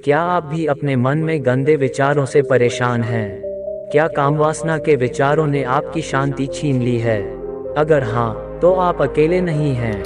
क्या आप भी अपने मन में गंदे विचारों से परेशान हैं? क्या कामवासना के विचारों ने आपकी शांति छीन ली है? अगर हाँ, तो आप अकेले नहीं हैं।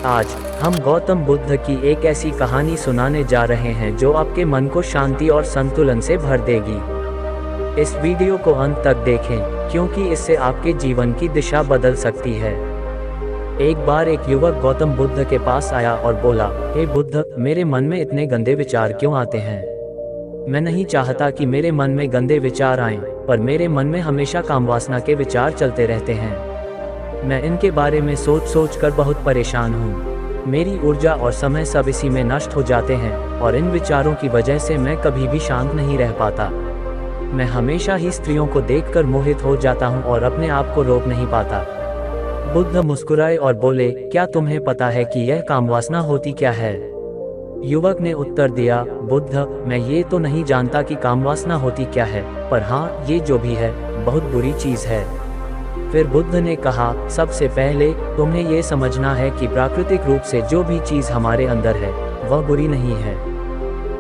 आज हम गौतम बुद्ध की एक ऐसी कहानी सुनाने जा रहे हैं जो आपके मन को शांति और संतुलन से भर देगी। इस वीडियो को अंत तक देखें, क्योंकि इससे आपके जीवन की दिशा बदल सकती है। एक बार एक युवक गौतम बुद्ध के पास आया और बोला, हे बुद्ध, मेरे मन में इतने गंदे विचार क्यों आते हैं? मैं नहीं चाहता कि मेरे मन में गंदे विचार आएं, पर मेरे मन में हमेशा कामवासना के विचार चलते रहते हैं। मैं इनके बारे में सोच सोच कर बहुत परेशान हूँ। मेरी ऊर्जा और समय सब इसी में नष्ट हो जाते हैं, और इन विचारों की वजह से मैं कभी भी शांत नहीं रह पाता। मैं हमेशा ही स्त्रियों को देखकर मोहित हो जाता हूँ और अपने आप को रोक नहीं पाता। बुद्ध मुस्कुराए और बोले, क्या तुम्हें पता है कि यह कामवासना होती क्या है? युवक ने उत्तर दिया, बुद्ध, मैं ये तो नहीं जानता कि कामवासना होती क्या है, पर हाँ, ये जो भी है, बहुत बुरी चीज़ है। फिर बुद्ध ने कहा, सबसे पहले तुम्हें ये समझना है कि प्राकृतिक रूप से जो भी चीज़ हमारे अंदर है, वह बुरी नहीं है।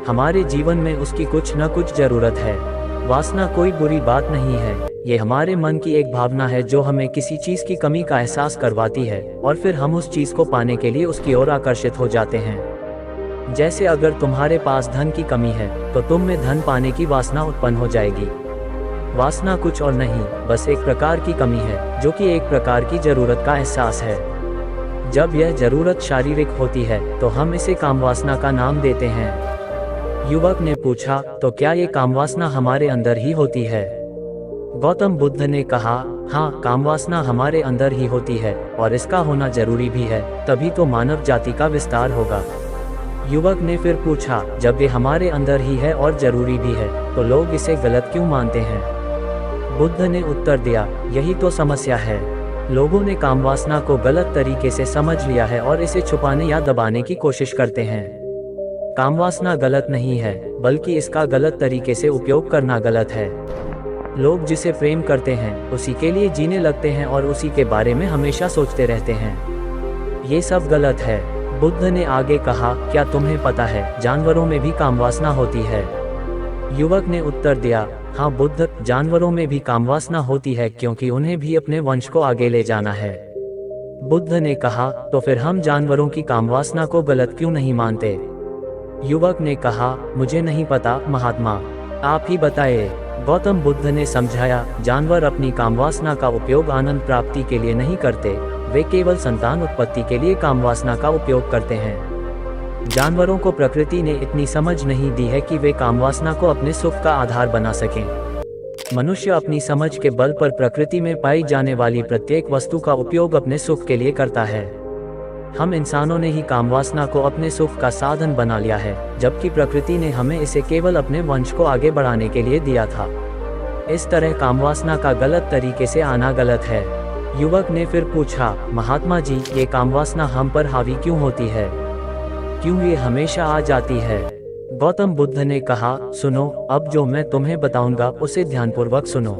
हमारे जीवन में उसकी कुछ न कुछ ज़रूरत है। वासना कोई बुरी बात नहीं है, ये हमारे मन की एक भावना है जो हमें किसी चीज़ की कमी का एहसास करवाती है, और फिर हम उस चीज़ को पाने के लिए उसकी ओर आकर्षित हो जाते हैं। जैसे अगर तुम्हारे पास धन की कमी है, तो तुम में धन पाने की वासना उत्पन्न हो जाएगी। वासना कुछ और नहीं, बस एक प्रकार की कमी है, जो कि एक प्रकार की जरूरत का एहसास है। जब यह जरूरत शारीरिक होती है, तो हम इसे कामवासना का नाम देते हैं। युवक ने पूछा, तो क्या ये कामवासना हमारे अंदर ही होती है? गौतम बुद्ध ने कहा, हाँ, कामवासना हमारे अंदर ही होती है, और इसका होना जरूरी भी है, तभी तो मानव जाति का विस्तार होगा। युवक ने फिर पूछा, जब ये हमारे अंदर ही है और जरूरी भी है, तो लोग इसे गलत क्यों मानते हैं? बुद्ध ने उत्तर दिया, यही तो समस्या है। लोगों ने कामवासना को गलत तरीके से समझ लिया है और इसे छुपाने या दबाने की कोशिश करते हैं। कामवासना गलत नहीं है, बल्कि इसका गलत तरीके से उपयोग करना गलत है। लोग जिसे प्रेम करते हैं, उसी के लिए जीने लगते हैं और उसी के बारे में हमेशा सोचते रहते हैं। ये सब गलत है। बुद्ध ने आगे कहा, क्या तुम्हें पता है, जानवरों में भी कामवासना होती है? युवक ने उत्तर दिया, हाँ बुद्ध, जानवरों में भी कामवासना होती है, क्योंकि उन्हें भी अपने वंश को आगे ले जाना है। बुद्ध ने कहा, तो फिर हम जानवरों की कामवासना को गलत क्यों नहीं मानते? युवक ने कहा, मुझे नहीं पता महात्मा, आप ही बताइए। गौतम बुद्ध ने समझाया, जानवर अपनी कामवासना का उपयोग आनंद प्राप्ति के लिए नहीं करते, वे केवल संतान उत्पत्ति के लिए कामवासना का उपयोग करते हैं। जानवरों को प्रकृति ने इतनी समझ नहीं दी है कि वे कामवासना को अपने सुख का आधार बना सकें। मनुष्य अपनी समझ के बल पर प्रकृति में पाई जाने वाली प्रत्येक वस्तु का उपयोग अपने सुख के लिए करता है। हम इंसानों ने ही कामवासना को अपने सुख का साधन बना लिया है, जबकि प्रकृति ने हमें इसे केवल अपने वंश को आगे बढ़ाने के लिए दिया था। इस तरह कामवासना का गलत तरीके से आना गलत है। युवक ने फिर पूछा, महात्मा जी, ये कामवासना हम पर हावी क्यों होती है? क्यों ये हमेशा आ जाती है? गौतम बुद्ध ने कहा, सुनो, अब जो मैं तुम्हें बताऊंगा उसे ध्यानपूर्वक सुनो।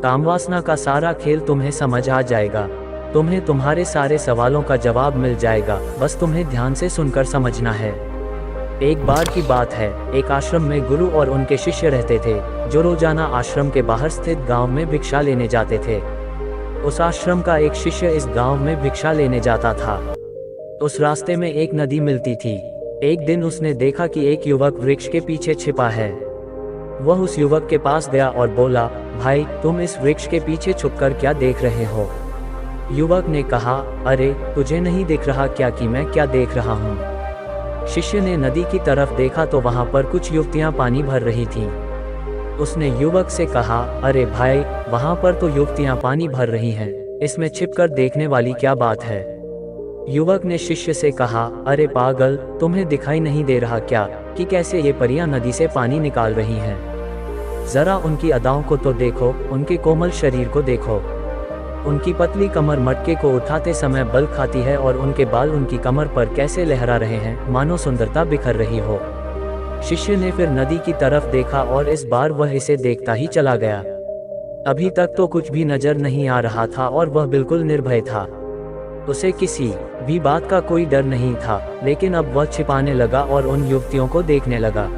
कामवासना का सारा खेल तुम्हें समझ आ जाएगा। तुम्हें तुम्हारे सारे सवालों का जवाब मिल जाएगा, बस तुम्हें ध्यान से सुनकर समझना है। एक बार की बात है, एक आश्रम में गुरु और उनके शिष्य रहते थे, जो रोजाना आश्रम के बाहर स्थित गांव में भिक्षा लेने जाते थे। उस आश्रम का एक शिष्य इस गांव में भिक्षा लेने जाता था। उस रास्ते में एक नदी मिलती थी। एक दिन उसने देखा कि एक युवक वृक्ष के पीछे छिपा है। वह उस युवक के पास गया और बोला, भाई, तुम इस वृक्ष के पीछे छुपकर क्या देख रहे हो? युवक ने कहा, अरे, तुझे नहीं दिख रहा क्या कि मैं क्या देख रहा हूँ? शिष्य ने नदी की तरफ देखा तो वहाँ पर कुछ युवतियाँ पानी भर रही थीं। उसने युवक से कहा, अरे भाई, वहाँ पर तो युवतियाँ पानी भर रही हैं, इसमें छिपकर देखने वाली क्या बात है? युवक ने शिष्य से कहा, अरे पागल, तुम्हें दिखाई नहीं दे रहा क्या कि कैसे ये परियां नदी से पानी निकाल रही हैं? जरा उनकी अदाओं को तो देखो, उनके कोमल शरीर को देखो। उनकी पतली कमर मटके को उठाते समय बल खाती है, और उनके बाल उनकी कमर पर कैसे लहरा रहे हैं, मानो सुंदरता बिखर रही हो। शिष्य ने फिर नदी की तरफ देखा, और इस बार वह इसे देखता ही चला गया। अभी तक तो कुछ भी नजर नहीं आ रहा था और वह बिल्कुल निर्भय था। उसे किसी भी बात का कोई डर नहीं था, लेकिन अब वह छिपाने लगा और उन युवतियों को देखने लगा।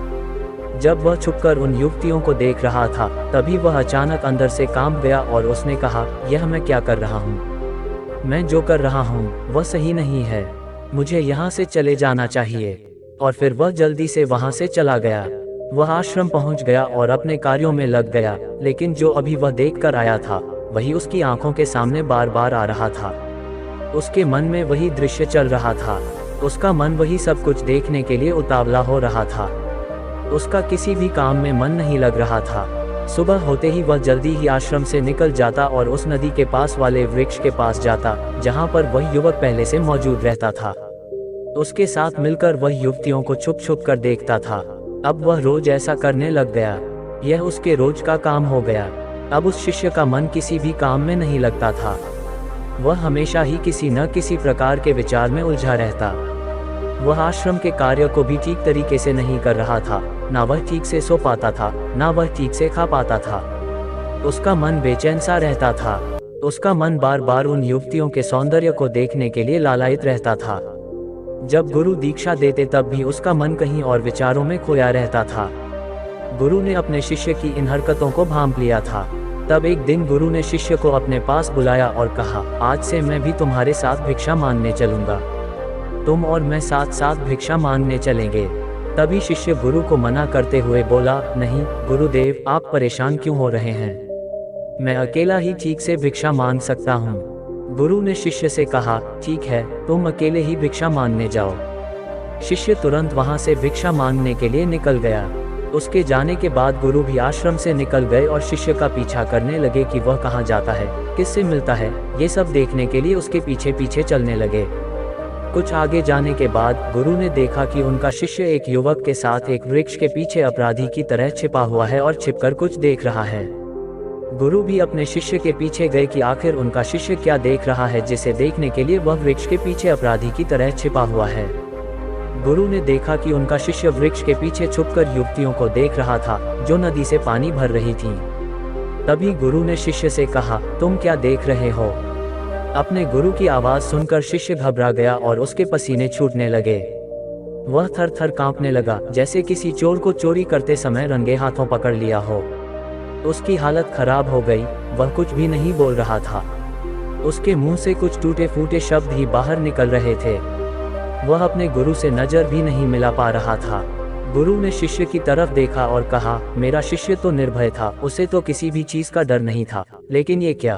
जब वह छुपकर उन युवतियों को देख रहा था, तभी वह अचानक अंदर से कांप गया और उसने कहा, यह मैं क्या कर रहा हूँ? मैं जो कर रहा हूँ वह सही नहीं है, मुझे यहाँ से चले जाना चाहिए। और फिर वह जल्दी से वहाँ से चला गया। वह आश्रम पहुँच गया और अपने कार्यों में लग गया, लेकिन जो अभी वह देख कर आया था वही उसकी आंखों के सामने बार बार आ रहा था। उसके मन में वही दृश्य चल रहा था। उसका मन वही सब कुछ देखने के लिए उतावला हो रहा था। उसका किसी भी काम में मन नहीं लग रहा था। सुबह होते ही वह जल्दी ही आश्रम से निकल जाता और उस नदी के पास वाले वृक्ष के पास जाता, जहां पर वह युवक पहले से मौजूद रहता था। उसके साथ मिलकर वह युवतियों को छुप छुप कर देखता था। अब वह रोज ऐसा करने लग गया। यह उसके रोज का काम हो गया। अब उस शिष्य का मन किसी भी काम में नहीं लगता था। वह हमेशा ही किसी न किसी प्रकार के विचार में उलझा रहता। वह आश्रम के कार्य को भी ठीक तरीके से नहीं कर रहा था। ना वह ठीक से सो पाता था, ना वह ठीक से खा पाता था। उसका मन बेचैन सा रहता था। उसका मन बार बार उन युवतियों के सौंदर्य को देखने के लिए लालायित रहता था। जब गुरु दीक्षा देते तब भी उसका मन कहीं और विचारों में खोया रहता था। गुरु ने अपने शिष्य की इन हरकतों को भांप लिया था। तब एक दिन गुरु ने शिष्य को अपने पास बुलाया और कहा, आज से मैं भी तुम्हारे साथ भिक्षा मांगने चलूंगा। तुम और मैं साथ साथ भिक्षा मांगने चलेंगे। तभी शिष्य गुरु को मना करते हुए बोला, नहीं गुरुदेव, आप परेशान क्यों हो रहे हैं? मैं अकेला ही ठीक से भिक्षा मांग सकता हूँ। गुरु ने शिष्य से कहा, ठीक है, तुम अकेले ही भिक्षा मांगने जाओ। शिष्य तुरंत वहां से भिक्षा मांगने के लिए निकल गया। उसके जाने के बाद गुरु भी आश्रम से निकल गए और शिष्य का पीछा करने लगे कि वह कहाँ जाता है, किससे मिलता है। ये सब देखने के लिए उसके पीछे पीछे चलने लगे। कुछ आगे जाने के बाद गुरु ने देखा कि उनका शिष्य एक युवक के साथ एक वृक्ष के पीछे अपराधी की तरह छिपा हुआ है और छिपकर कुछ देख रहा है। गुरु भी अपने शिष्य के पीछे गए कि आखिर उनका शिष्य क्या देख रहा है, जिसे देखने के लिए वह वृक्ष के पीछे अपराधी की तरह छिपा हुआ है। गुरु ने देखा कि उनका शिष्य वृक्ष के पीछे छुपकर युवतियों को देख रहा था, जो नदी से पानी भर रही थीं। तभी गुरु ने शिष्य से कहा, तुम क्या देख रहे हो? अपने गुरु की आवाज सुनकर शिष्य घबरा गया और उसके पसीने छूटने लगे। वह थर थर कांपने लगा, जैसे किसी चोर को चोरी करते समय रंगे हाथों पकड़ लिया हो। उसकी हालत खराब हो गई। वह कुछ भी नहीं बोल रहा था। उसके मुंह से कुछ टूटे फूटे शब्द ही बाहर निकल रहे थे। वह अपने गुरु से नजर भी नहीं मिला पा रहा था। गुरु ने शिष्य की तरफ देखा और कहा, मेरा शिष्य तो निर्भय था, उसे तो किसी भी चीज का डर नहीं था, लेकिन ये क्या?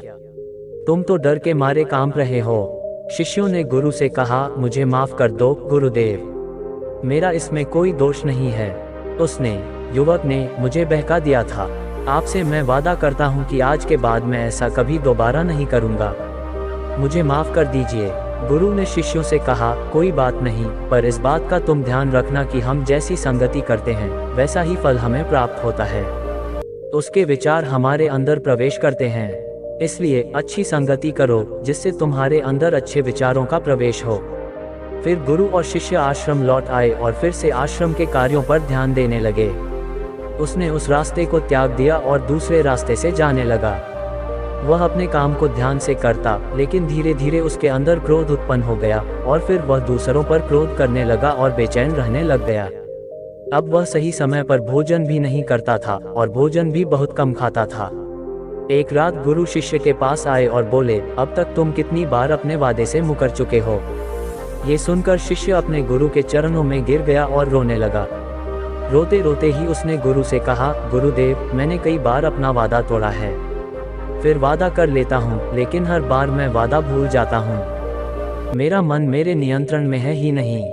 तुम तो डर के मारे कांप रहे हो। शिष्यों ने गुरु से कहा, मुझे माफ कर दो गुरुदेव, मेरा इसमें कोई दोष नहीं है। उसने, युवक ने, मुझे बहका दिया था। आपसे मैं वादा करता हूँ कि आज के बाद मैं ऐसा कभी दोबारा नहीं करूँगा। मुझे माफ कर दीजिए। गुरु ने शिष्यों से कहा, कोई बात नहीं, पर इस बात का तुम ध्यान रखना कि हम जैसी संगति करते हैं वैसा ही फल हमें प्राप्त होता है। उसके विचार हमारे अंदर प्रवेश करते हैं, इसलिए अच्छी संगति करो जिससे तुम्हारे अंदर अच्छे विचारों का प्रवेश हो। फिर गुरु और शिष्य आश्रम लौट आए और फिर से आश्रम के कार्यों पर ध्यान देने लगे। उसने उस रास्ते को त्याग दिया और दूसरे रास्ते से जाने लगा। वह अपने काम को ध्यान से करता, लेकिन धीरे धीरे उसके अंदर क्रोध उत्पन्न हो गया और फिर वह दूसरों पर क्रोध करने लगा और बेचैन रहने लग गया। अब वह सही समय पर भोजन भी नहीं करता था और भोजन भी बहुत कम खाता था। एक रात गुरु शिष्य के पास आए और बोले, अब तक तुम कितनी बार अपने वादे से मुकर चुके हो? ये सुनकर शिष्य अपने गुरु के चरणों में गिर गया और रोने लगा। रोते रोते ही उसने गुरु से कहा, गुरुदेव, मैंने कई बार अपना वादा तोड़ा है। फिर वादा कर लेता हूँ, लेकिन हर बार मैं वादा भूल जाता हूँ। मेरा मन मेरे नियंत्रण में है ही नहीं।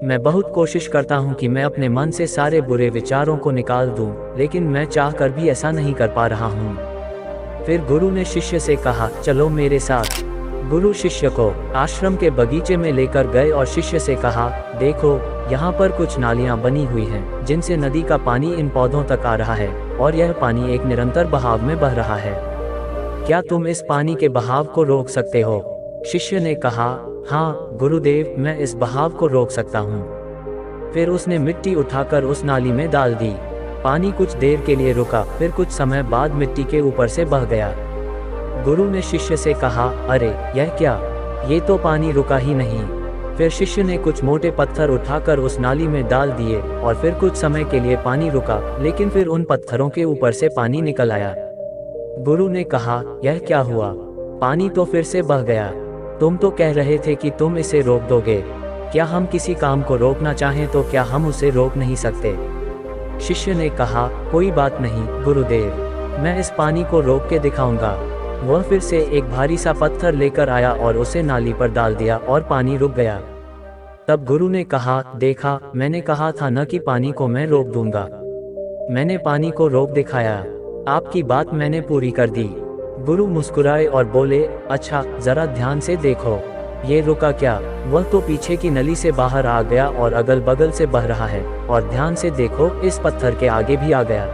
मैं बहुत कोशिश करता हूँ कि मैं अपने मन से सारे बुरे विचारों को निकाल दूँ, लेकिन मैं चाहकर भी ऐसा नहीं कर पा रहा हूँ। फिर गुरु ने शिष्य से कहा, चलो मेरे साथ। गुरु शिष्य को आश्रम के बगीचे में लेकर गए और शिष्य से कहा, देखो, यहाँ पर कुछ नालियाँ बनी हुई हैं, जिनसे नदी का पानी इन पौधों तक आ रहा है और यह पानी एक निरंतर बहाव में बह रहा है। क्या तुम इस पानी के बहाव को रोक सकते हो? शिष्य ने कहा, हाँ गुरुदेव, मैं इस बहाव को रोक सकता हूँ। फिर उसने मिट्टी उठाकर उस नाली में डाल दी। पानी कुछ देर के लिए रुका, फिर कुछ समय बाद मिट्टी के ऊपर से बह गया। गुरु ने शिष्य से कहा, अरे यह क्या? ये तो पानी रुका ही नहीं। फिर शिष्य ने कुछ मोटे पत्थर उठाकर उस नाली में डाल दिए और फिर कुछ समय के लिए पानी रुका, लेकिन फिर उन पत्थरों के ऊपर से पानी निकल आया। गुरु ने कहा, यह क्या हुआ? पानी तो फिर से बह गया। तुम तो कह रहे थे कि तुम इसे रोक दोगे। क्या हम किसी काम को रोकना चाहें तो क्या हम उसे रोक नहीं सकते? शिष्य ने कहा, कोई बात नहीं गुरुदेव, मैं इस पानी को रोक के दिखाऊंगा। वह फिर से एक भारी सा पत्थर लेकर आया और उसे नाली पर डाल दिया और पानी रुक गया। तब गुरु ने कहा, देखा, मैंने कहा था न कि पानी को मैं रोक दूंगा। मैंने पानी को रोक दिखाया। आपकी बात मैंने पूरी कर दी। गुरु मुस्कुराए और बोले, अच्छा जरा ध्यान से देखो, ये रुका क्या? वह तो पीछे की नली से बाहर आ गया और अगल बगल से बह रहा है, और ध्यान से देखो इस पत्थर के आगे भी आ गया,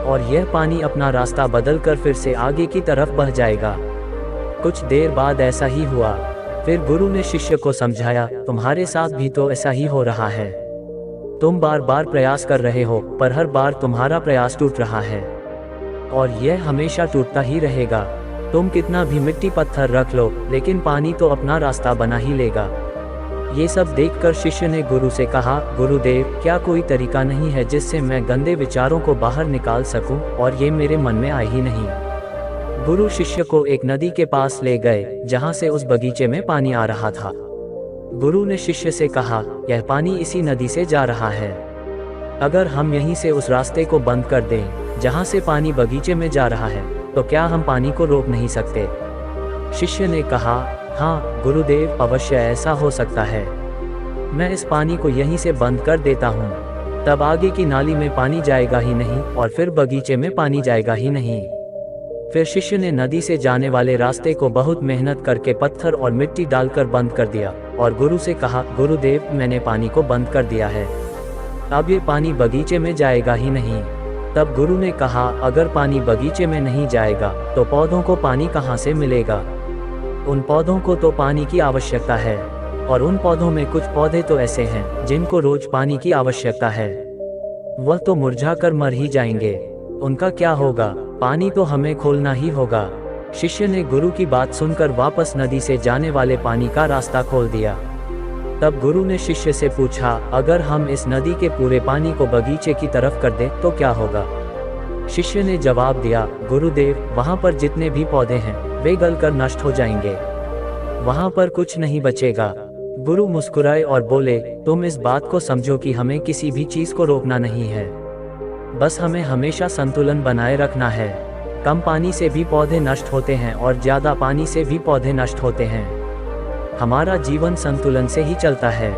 और यह पानी अपना रास्ता बदलकर फिर से आगे की तरफ बह जाएगा। कुछ देर बाद ऐसा ही हुआ। फिर गुरु ने शिष्य को समझाया, तुम्हारे साथ भी तो ऐसा ही हो रहा है। तुम बार बार प्रयास कर रहे हो, पर हर बार तुम्हारा प्रयास टूट रहा है, और यह हमेशा टूटता ही रहेगा। तुम कितना भी मिट्टी पत्थर रख लो, लेकिन पानी तो अपना रास्ता बना ही लेगा। ये सब देखकर शिष्य ने गुरु से कहा, गुरुदेव, क्या कोई तरीका नहीं है जिससे मैं गंदे विचारों को बाहर निकाल सकूं, और ये मेरे मन में आए ही नहीं। गुरु शिष्य को एक नदी के पास ले गए, जहां से उस बगीचे में पानी आ रहा था। गुरु ने शिष्य से कहा, यह पानी इसी नदी से जा रहा है। अगर हम यहीं से उस रास्ते को बंद कर दें, जहां से पानी बगीचे में जा रहा है, तो क्या हम पानी को रोक नहीं सकते? शिष्य ने कहा, हाँ गुरुदेव, अवश्य ऐसा हो सकता है। मैं इस पानी को यहीं से बंद कर देता हूँ, तब आगे की नाली में पानी जाएगा ही नहीं, और फिर बगीचे में पानी जाएगा ही नहीं। फिर शिष्य ने नदी से जाने वाले रास्ते को बहुत मेहनत करके पत्थर और मिट्टी डालकर बंद कर दिया, और गुरु से कहा, गुरुदेव, मैंने पानी को बंद कर दिया है, अब ये पानी बगीचे में जाएगा ही नहीं। तब गुरु ने कहा, अगर पानी बगीचे में नहीं जाएगा तो पौधों को पानी कहाँ से मिलेगा? उन पौधों को तो पानी की आवश्यकता है, और उन पौधों में कुछ पौधे तो ऐसे हैं जिनको रोज पानी की आवश्यकता है। वह तो मुरझाकर मर ही जाएंगे, उनका क्या होगा? पानी तो हमें खोलना ही होगा। शिष्य ने गुरु की बात सुनकर वापस नदी से जाने वाले पानी का रास्ता खोल दिया। तब गुरु ने शिष्य से पूछा, अगर हम इस नदी के पूरे पानी को बगीचे की तरफ कर दें तो क्या होगा? शिष्य ने जवाब दिया, गुरुदेव, वहाँ पर जितने भी पौधे हैं वे गलकर नष्ट हो जाएंगे, वहाँ पर कुछ नहीं बचेगा। गुरु मुस्कुराए और बोले, तुम इस बात को समझो कि हमें किसी भी चीज को रोकना नहीं है, बस हमें हमेशा संतुलन बनाए रखना है। कम पानी से भी पौधे नष्ट होते हैं और ज्यादा पानी से भी पौधे नष्ट होते हैं। हमारा जीवन संतुलन से ही चलता है।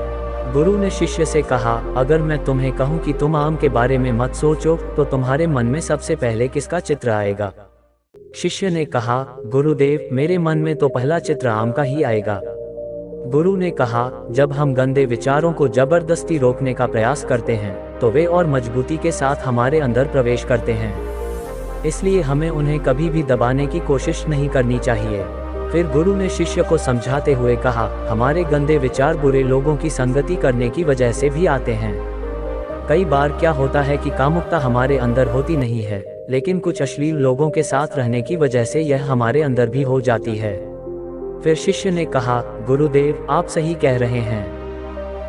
गुरु ने शिष्य से कहा, अगर मैं तुम्हें कहूँ कि तुम आम के बारे में मत सोचो, तो तुम्हारे मन में सबसे पहले किसका चित्र आएगा? शिष्य ने कहा, गुरुदेव, मेरे मन में तो पहला चित्र आम का ही आएगा। गुरु ने कहा, जब हम गंदे विचारों को जबरदस्ती रोकने का प्रयास करते हैं तो वे और मजबूती के साथ हमारे अंदर प्रवेश करते हैं, इसलिए हमें उन्हें कभी भी दबाने की कोशिश नहीं करनी चाहिए। फिर गुरु ने शिष्य को समझाते हुए कहा, हमारे गंदे विचार बुरे लोगों की संगति करने की वजह से भी आते हैं। कई बार क्या होता है कि कामुकता हमारे अंदर होती नहीं है, लेकिन कुछ अश्लील लोगों के साथ रहने की वजह से यह हमारे अंदर भी हो जाती है। फिर शिष्य ने कहा, गुरुदेव, आप सही कह रहे हैं,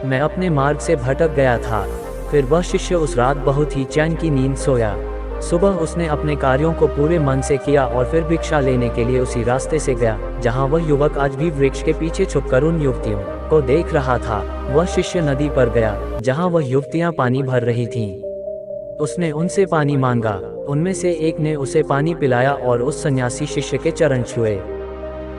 मैं अपने मार्ग से भटक गया था। फिर वह शिष्य उस रात बहुत ही चैन की नींद सोया। सुबह उसने अपने कार्यों को पूरे मन से किया और फिर भिक्षा लेने के लिए उसी रास्ते से गया जहां वह युवक आज भी वृक्ष के पीछे छुपकर उन युवतियों को देख रहा था। वह शिष्य नदी पर गया जहां वह युवतियां पानी भर रही थीं। उसने उनसे पानी मांगा। उनमें से एक ने उसे पानी पिलाया और उस सन्यासी शिष्य के चरण छुए।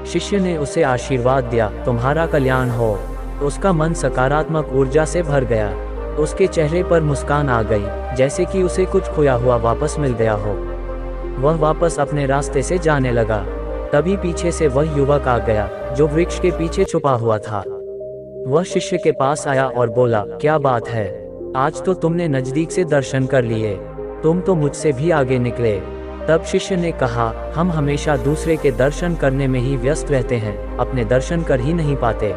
शिष्य ने उसे आशीर्वाद दिया, तुम्हारा कल्याण हो। उसका मन सकारात्मक ऊर्जा से भर गया। उसके चेहरे पर मुस्कान आ गई, जैसे कि उसे कुछ खोया हुआ वापस मिल गया हो। वह वापस अपने रास्ते से जाने लगा। तभी पीछे से वह युवक आ गया जो वृक्ष के पीछे छुपा हुआ था। वह शिष्य के पास आया और बोला, क्या बात है, आज तो तुमने नजदीक से दर्शन कर लिए, तुम तो मुझसे भी आगे निकले। तब शिष्य ने कहा, हम हमेशा दूसरे के दर्शन करने में ही व्यस्त रहते हैं, अपने दर्शन कर ही नहीं पाते।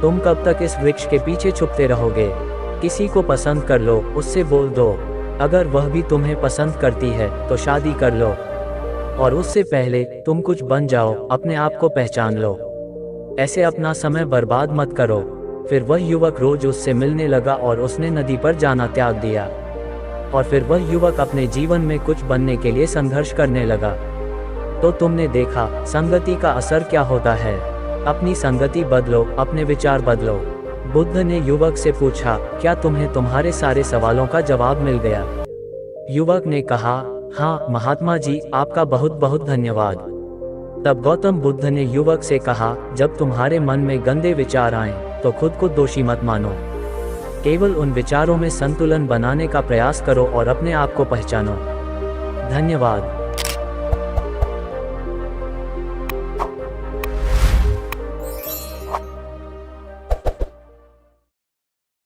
तुम कब तक इस वृक्ष के पीछे छुपते रहोगे? किसी को पसंद कर लो, उससे बोल दो। अगर वह भी तुम्हें पसंद करती है तो शादी कर लो, और उससे पहले तुम कुछ बन जाओ, अपने आप को पहचान लो। ऐसे अपना समय बर्बाद मत करो। फिर वह युवक रोज उससे मिलने लगा और उसने नदी पर जाना त्याग दिया। और फिर वह युवक अपने जीवन में कुछ बनने के लिए संघर्ष करने लगा। तो तुमने देखा संगति का असर क्या होता है। अपनी संगति बदलो, अपने विचार बदलो। बुद्ध ने युवक से पूछा, क्या तुम्हें तुम्हारे सारे सवालों का जवाब मिल गया? युवक ने कहा, हाँ महात्मा जी, आपका बहुत बहुत धन्यवाद। तब गौतम बुद्ध ने युवक से कहा, जब तुम्हारे मन में गंदे विचार आएं, तो खुद को दोषी मत मानो। केवल उन विचारों में संतुलन बनाने का प्रयास करो और अपने आप को पहचानो। धन्यवाद।